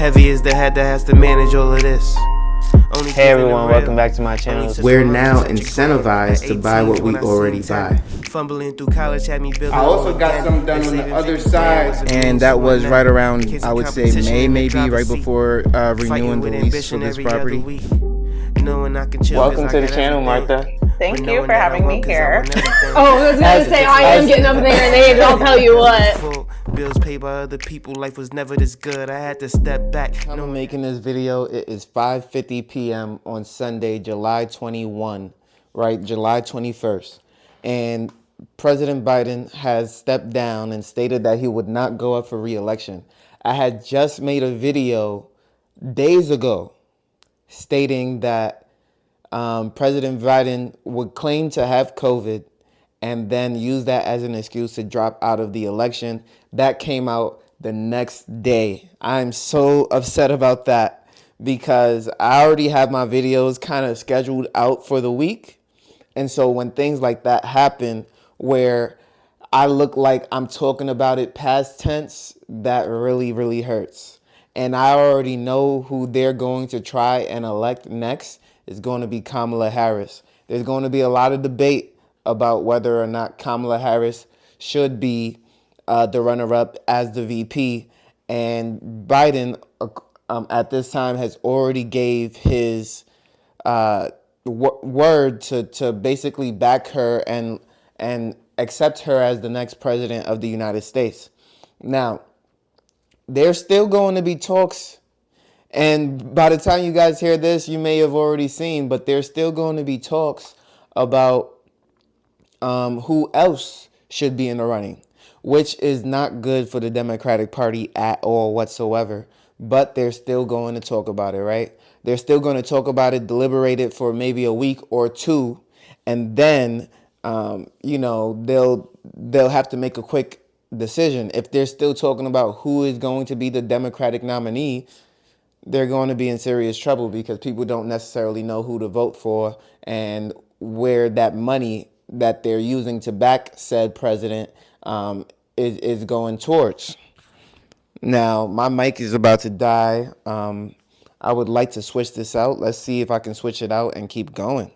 Heavy is the head that has to manage all of this. Hey everyone, welcome back to my channel. We're now incentivized to buy what we already buy. Fumbling through college had me building. I also got some done on the other side. And that was right around, I would say, May, maybe, right before renewing the lease for this property. Welcome to the channel, Martha. Thank you for having me here. Oh, I was going to say, I am getting up in their names, I'll tell you what. Bills paid by other people, life was never this good. I had to step back. I'm making this video. It is 5:50 p.m. on Sunday, July 21, right? July 21st. And President Biden has stepped down and stated that he would not go up for re-election. I had just made a video days ago stating that President Biden would claim to have COVID and then use that as an excuse to drop out of the election. That came out the next day. I'm so upset about that because I already have my videos kind of scheduled out for the week. And so when things like that happen where I look like I'm talking about it past tense, that really, really hurts. And I already know who they're going to try and elect next. It's going to be Kamala Harris. There's going to be a lot of debate about whether or not Kamala Harris should be the runner-up as the VP. And Biden, at this time, has already gave his word to basically back her and accept her as the next president of the United States. Now, there's still going to be talks. And by the time you guys hear this, you may have already seen, but there's still going to be talks about who else should be in the running, which is not good for the Democratic Party at all whatsoever. But they're still going to talk about it, right? They're still going to talk about it, deliberate it for maybe a week or two, and then they'll have to make a quick decision. If they're still talking about who is going to be the Democratic nominee, they're going to be in serious trouble because people don't necessarily know who to vote for and where that money that they're using to back said president is going towards. Now, my mic is about to die. I would like to switch this out. Let's see if I can switch it out and keep going.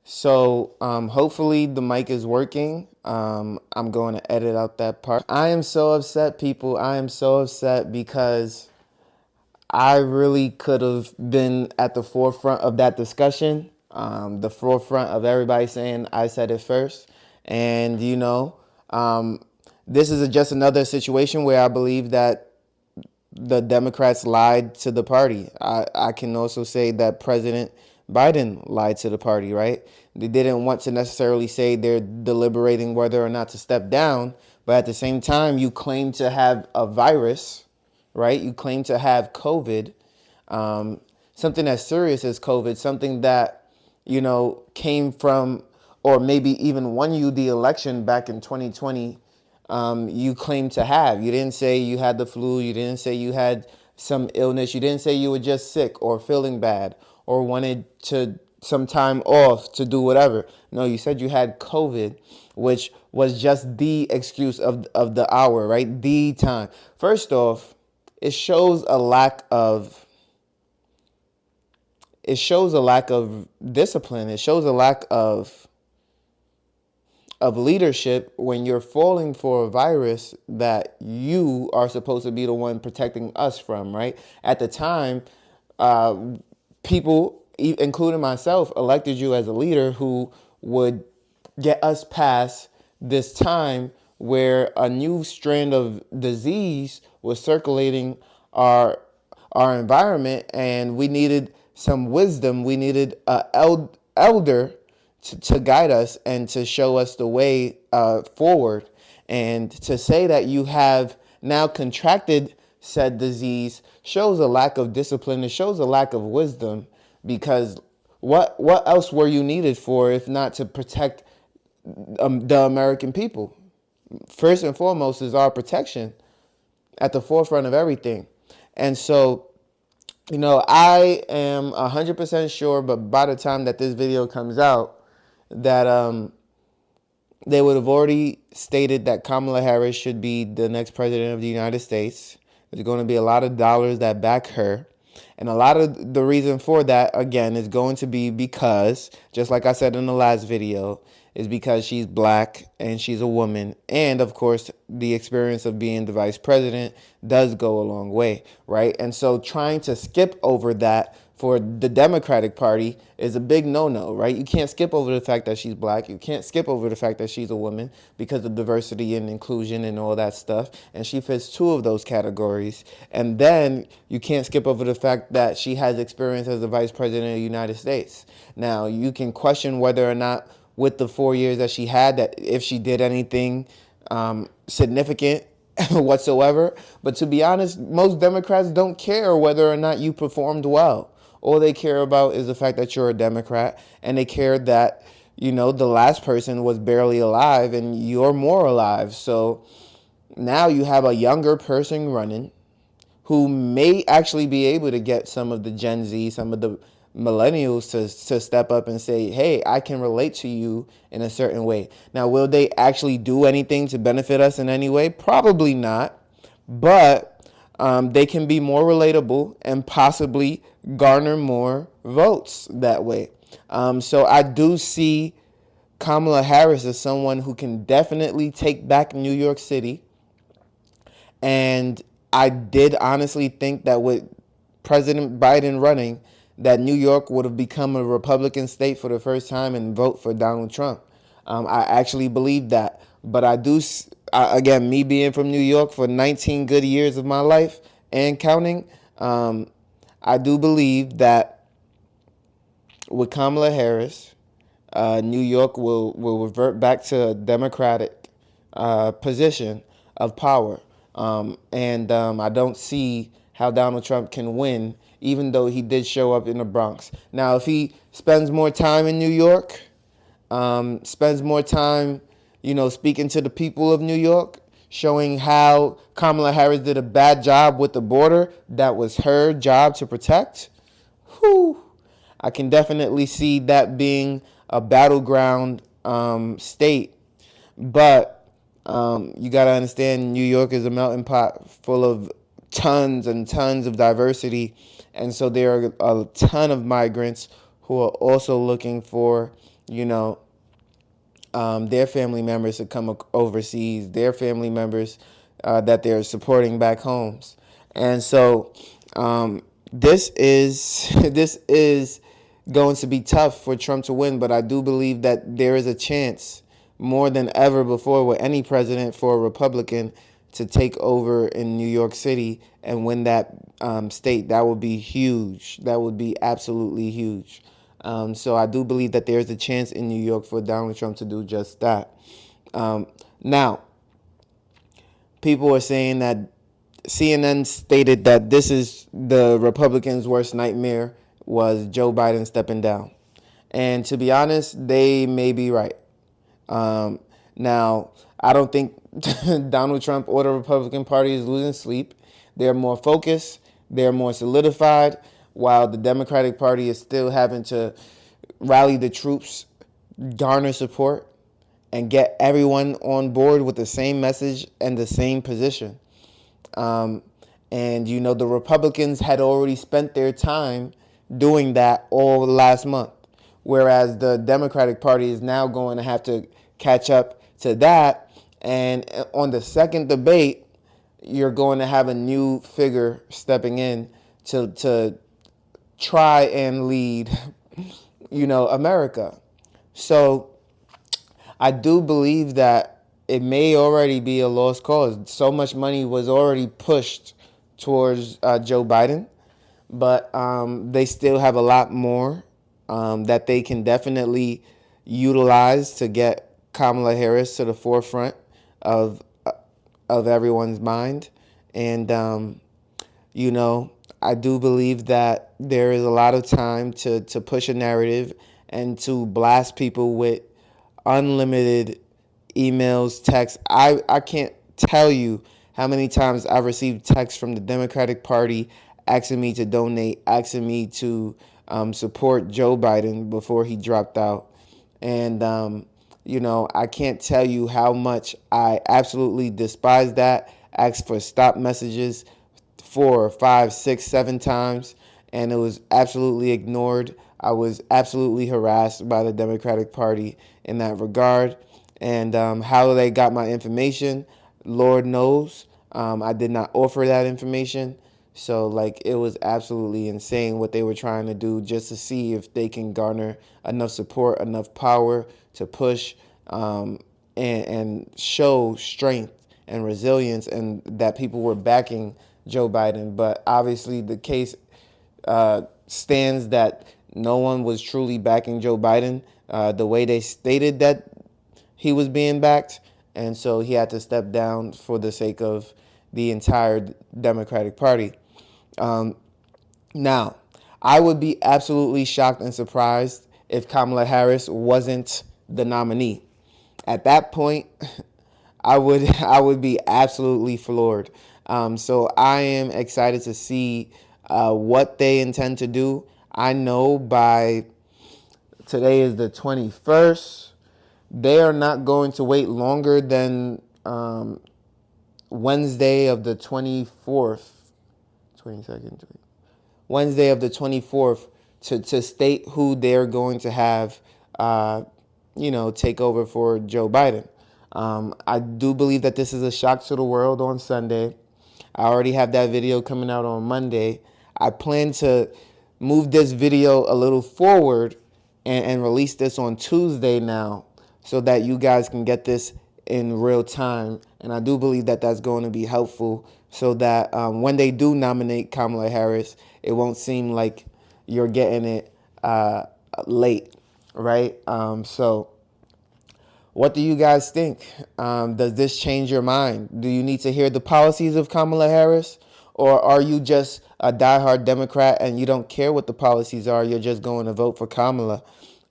So hopefully the mic is working. I'm going to edit out that part. I am so upset, people. I am so upset because I really could have been at the forefront of that discussion, the forefront of everybody saying I said it first. And, this is just another situation where I believe that the Democrats lied to the party. I can also say that President Biden lied to the party, right? They didn't want to necessarily say they're deliberating whether or not to step down, but at the same time, you claim to have a virus, right? You claim to have COVID, something as serious as COVID, something that, came from or maybe even won you the election back in 2020. You claim to have. You didn't say you had the flu. You didn't say you had some illness. You didn't say you were just sick or feeling bad or wanted to some time off to do whatever. No, you said you had COVID, which was just the excuse of the hour, right? The time. First off, it shows a lack of discipline. It shows a lack of leadership when you're falling for a virus that you are supposed to be the one protecting us from, right? At the time, people, including myself, elected you as a leader who would get us past this time where a new strand of disease was circulating our environment, and we needed some wisdom. We needed an elder to guide us and to show us the way forward. And to say that you have now contracted said disease shows a lack of discipline. It shows a lack of wisdom, because what else were you needed for if not to protect the American people? First and foremost is our protection at the forefront of everything. And so, I am 100% sure, but by the time that this video comes out, that they would have already stated that Kamala Harris should be the next president of the United States. There's going to be a lot of dollars that back her. And a lot of the reason for that, again, is going to be because, just like I said in the last video, is because she's black and she's a woman. And, of course, the experience of being the vice president does go a long way, right? And so trying to skip over that for the Democratic Party is a big no-no, right? You can't skip over the fact that she's black. You can't skip over the fact that she's a woman because of diversity and inclusion and all that stuff. And she fits two of those categories. And then you can't skip over the fact that she has experience as the vice president of the United States. Now, you can question whether or not with the 4 years that she had, that if she did anything significant whatsoever. But to be honest, most Democrats don't care whether or not you performed well. All they care about is the fact that you're a Democrat, and they care that, the last person was barely alive and you're more alive. So now you have a younger person running who may actually be able to get some of the Gen Z, some of the millennials to step up and say, hey, I can relate to you in a certain way. Now, will they actually do anything to benefit us in any way? Probably not. But they can be more relatable and possibly garner more votes that way. So I do see Kamala Harris as someone who can definitely take back New York City. And I did honestly think that with President Biden running, that New York would have become a Republican state for the first time and vote for Donald Trump. I actually believe that. But I do, again, me being from New York for 19 good years of my life and counting, I do believe that with Kamala Harris, New York will revert back to a Democratic position of power. And I don't see how Donald Trump can win, even though he did show up in the Bronx. Now, if he spends more time in New York, spends more time, speaking to the people of New York, showing how Kamala Harris did a bad job with the border that was her job to protect, I can definitely see that being a battleground state. But you got to understand, New York is a melting pot full of tons and tons of diversity. And so there are a ton of migrants who are also looking for, their family members to come overseas, their family members that they're supporting back homes. And so this is going to be tough for Trump to win, but I do believe that there is a chance more than ever before with any president for a Republican to take over in New York City and win that state. That would be huge. That would be absolutely huge. So I do believe that there's a chance in New York for Donald Trump to do just that. Now, people are saying that CNN stated that this is the Republicans' worst nightmare was Joe Biden stepping down. And to be honest, they may be right. Now, I don't think Donald Trump or the Republican Party is losing sleep. They're more focused. They're more solidified, while the Democratic Party is still having to rally the troops, garner support, and get everyone on board with the same message and the same position. And, the Republicans had already spent their time doing that all last month, whereas the Democratic Party is now going to have to catch up to that. And on the second debate, you're going to have a new figure stepping in to try and lead, America. So I do believe that it may already be a lost cause. So much money was already pushed towards Joe Biden, but they still have a lot more that they can definitely utilize to get Kamala Harris to the forefront of everyone's mind. And, I do believe that there is a lot of time to push a narrative and to blast people with unlimited emails, texts. I can't tell you how many times I've received texts from the Democratic Party asking me to donate, asking me to support Joe Biden before he dropped out. And, I can't tell you how much I absolutely despise that. Ask for stop messages 4, 5, 6, 7 times, and it was absolutely ignored. I was absolutely harassed by the Democratic Party in that regard. And how they got my information, Lord knows. I did not offer that information. So, like, it was absolutely insane what they were trying to do just to see if they can garner enough support, enough power to push and show strength and resilience, and that people were backing Joe Biden. But obviously the case stands that no one was truly backing Joe Biden the way they stated that he was being backed. And so he had to step down for the sake of the entire Democratic Party. Now, I would be absolutely shocked and surprised if Kamala Harris wasn't the nominee. At that point, I would be absolutely floored. So I am excited to see what they intend to do. I know by today is the 21st. They are not going to wait longer than Wednesday of the 24th, 22nd, Wednesday of the 24th to state who they're going to have, take over for Joe Biden. I do believe that this is a shock to the world on Sunday. I already have that video coming out on Monday. I plan to move this video a little forward and release this on Tuesday now so that you guys can get this in real time. And I do believe that that's going to be helpful so that when they do nominate Kamala Harris, it won't seem like you're getting it late, right? So what do you guys think? Does this change your mind? Do you need to hear the policies of Kamala Harris? Or are you just a diehard Democrat and you don't care what the policies are? You're just going to vote for Kamala.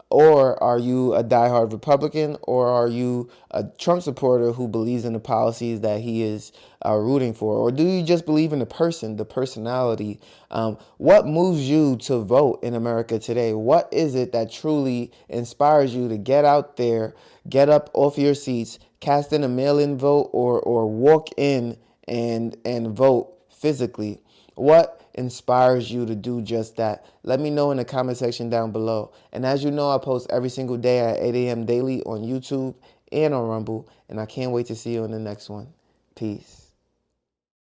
Or are you a diehard Republican? Or are you a Trump supporter who believes in the policies that he is rooting for? Or do you just believe in the person, the personality? What moves you to vote in America today? What is it that truly inspires you to get out there, get up off your seats, cast in a mail-in vote, or walk in and vote physically? What inspires you to do just that? Let me know in the comment section down below. And as you know, I post every single day at 8 a.m. daily on YouTube and on Rumble. And I can't wait to see you in the next one. Peace.